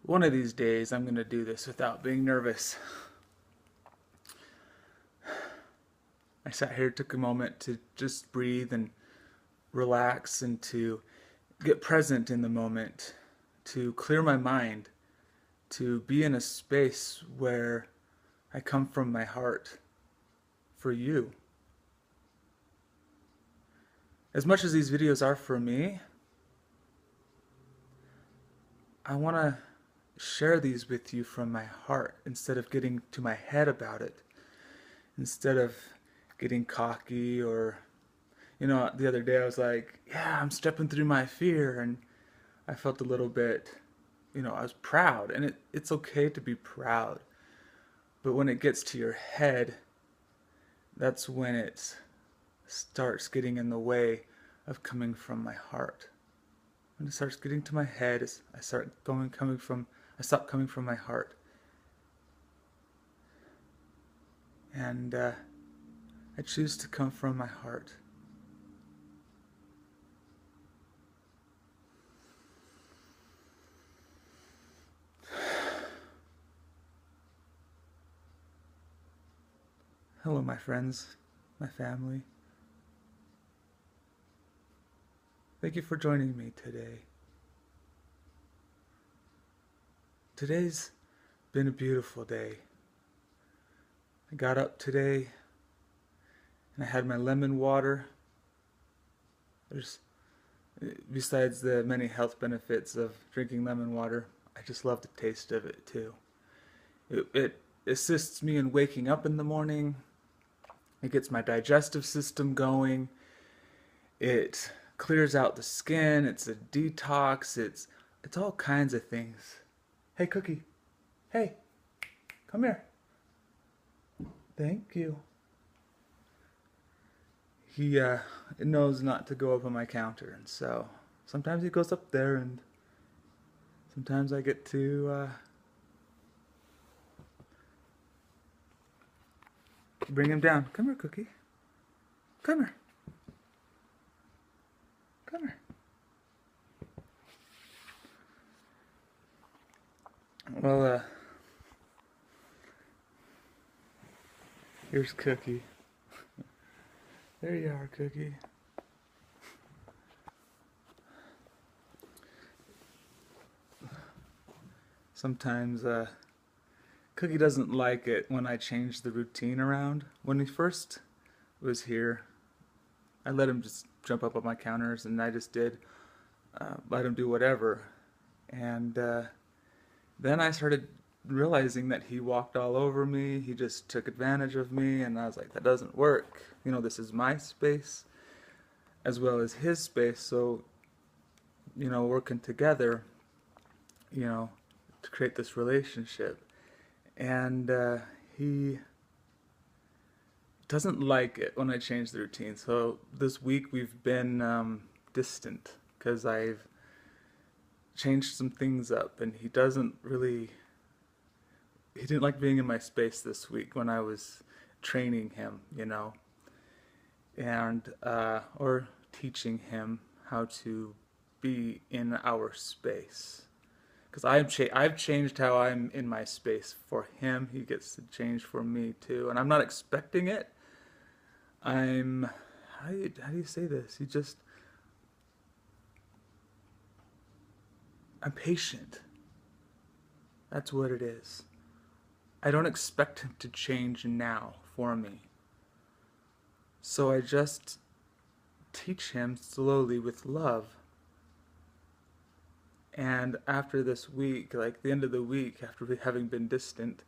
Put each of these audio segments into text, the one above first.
One of these days I'm going to do this without being nervous. I sat here, took a moment to just breathe and relax and to get present in the moment, to clear my mind, to be in a space where I come from my heart for you. As much as these videos are for me, I want to share these with you from my heart instead of getting to my head about it. Instead of getting cocky or, the other day I was like, yeah, I'm stepping through my fear, and I felt a little bit, I was proud, and it's okay to be proud. But when it gets to your head, that's when it starts getting in the way of coming from my heart. When it starts getting to my head, I stop coming from my heart. And I choose to come from my heart. Hello, my friends, my family. Thank you for joining me today. Today's been a beautiful day. I got up today and I had my lemon water. Besides the many health benefits of drinking lemon water, I just love the taste of it too. It assists me in waking up in the morning. It gets my digestive system going. It clears out the skin. It's a detox. It's all kinds of things. Hey, Cookie. Hey, come here. Thank you. He knows not to go up on my counter, and so sometimes he goes up there, and sometimes I get to bring him down. Come here, Cookie. Come here. Come here. Well, here's Cookie. There you are, Cookie. Sometimes Cookie doesn't like it when I change the routine around. When he first was here, I let him just jump up on my counters, and I just did let him do whatever. And then I started realizing that he walked all over me. He just took advantage of me, and I was like, that doesn't work. This is my space as well as his space. So, working together, to create this relationship. And he doesn't like it when I change the routine. So this week we've been distant because I've changed some things up, and he didn't like being in my space this week when I was training him, and or teaching him how to be in our space. Because I've changed how I'm in my space for him. He gets to change for me too, and I'm not expecting it. How do you say this? I'm patient. That's what it is. I don't expect him to change now for me. So I just teach him slowly with love. And after this week, like the end of the week, after having been distant,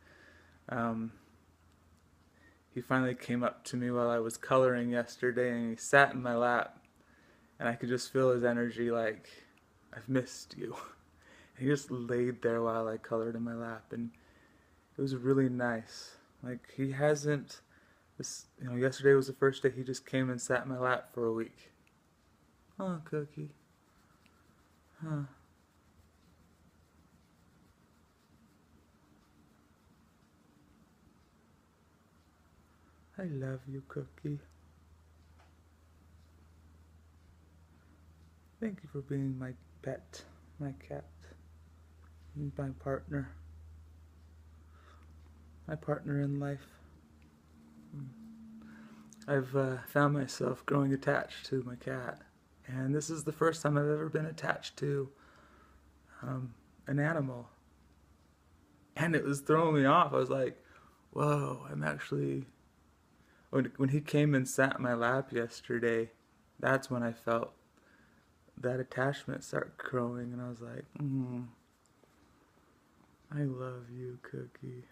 he finally came up to me while I was coloring yesterday, and he sat in my lap, and I could just feel his energy, like, I've missed you. And he just laid there while I colored in my lap, and it was really nice. Like, he hasn't, yesterday was the first day he just came and sat in my lap for a week. Oh, Cookie. Huh. I love you, Cookie. Thank you for being my pet, my cat. my partner, my partner in life. I've found myself growing attached to my cat, and this is the first time I've ever been attached to an animal, and it was throwing me off. I was like, whoa, I'm actually, when he came and sat in my lap yesterday, that's when I felt that attachment start growing, and I was like, I love you, Cookie.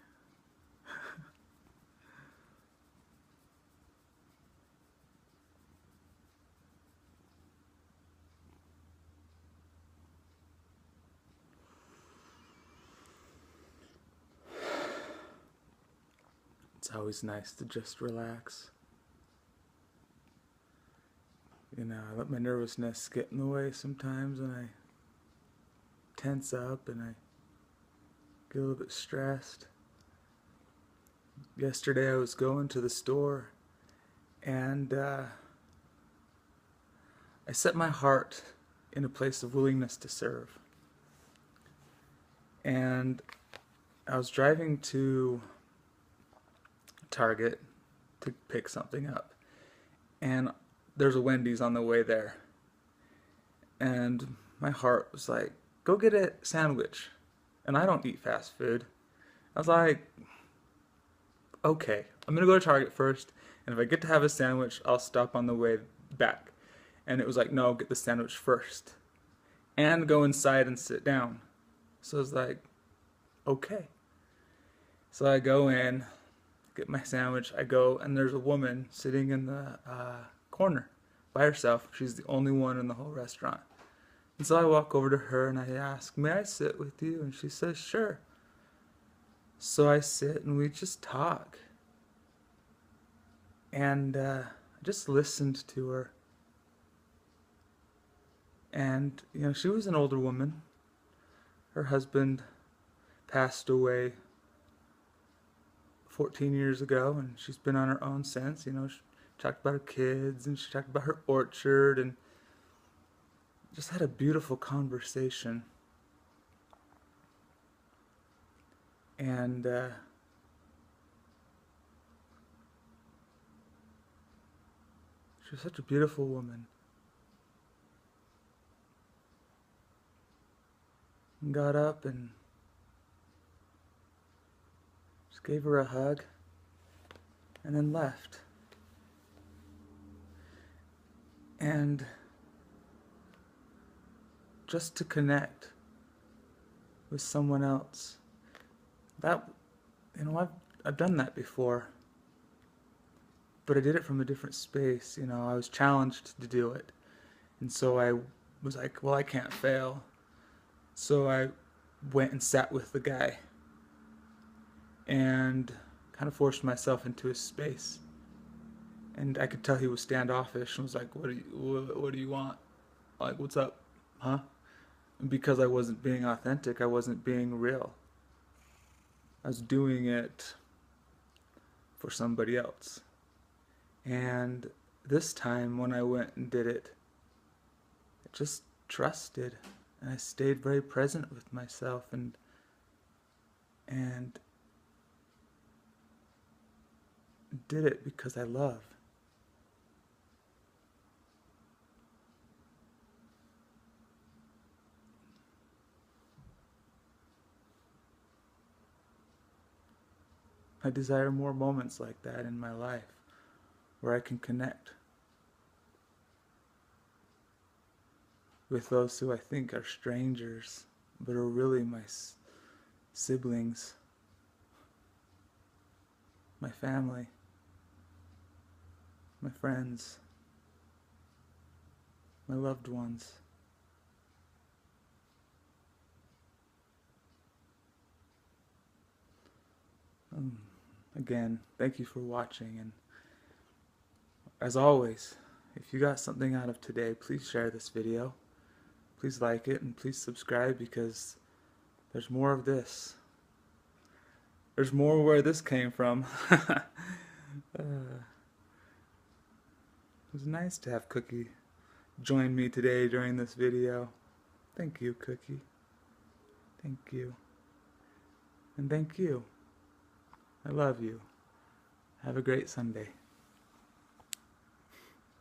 It's always nice to just relax. You know, I let my nervousness get in the way sometimes, and I tense up and I get a little bit stressed. Yesterday I was going to the store, and I set my heart in a place of willingness to serve. And I was driving to Target to pick something up, and there's a Wendy's on the way there, and my heart was like, go get a sandwich. And I don't eat fast food. I was like, okay, I'm gonna go to Target first, and if I get to have a sandwich, I'll stop on the way back. And it was like, no, get the sandwich first and go inside and sit down. So I was like, okay. So I go in, get my sandwich, I go, and there's a woman sitting in the corner by herself. She's the only one in the whole restaurant. And so I walk over to her and I ask, may I sit with you? And she says, sure. So I sit and we just talk. And I just listened to her. And, you know, she was an older woman. Her husband passed away 14 years ago, and she's been on her own since. You know, she talked about her kids, and she talked about her orchard, and just had a beautiful conversation. And she was such a beautiful woman. And got up and just gave her a hug and then left. And just to connect with someone else, that, you know, I've done that before, but I did it from a different space. You know, I was challenged to do it, and so I was like, well, I can't fail. So I went and sat with the guy and kind of forced myself into his space. And I could tell he was standoffish and was like, what do you want? Like, what's up? Huh? And because I wasn't being authentic, I wasn't being real. I was doing it for somebody else. And this time when I went and did it, I just trusted. And I stayed very present with myself and did it because I love. I desire more moments like that in my life where I can connect with those who I think are strangers but are really my siblings, my family, my friends, my loved ones. Again, thank you for watching, and as always, if you got something out of today, please share this video, please like it, and please subscribe, because there's more of this. There's more where this came from. It was nice to have Cookie join me today during this video. Thank you, Cookie. Thank you. And thank you. I love you. Have a great Sunday.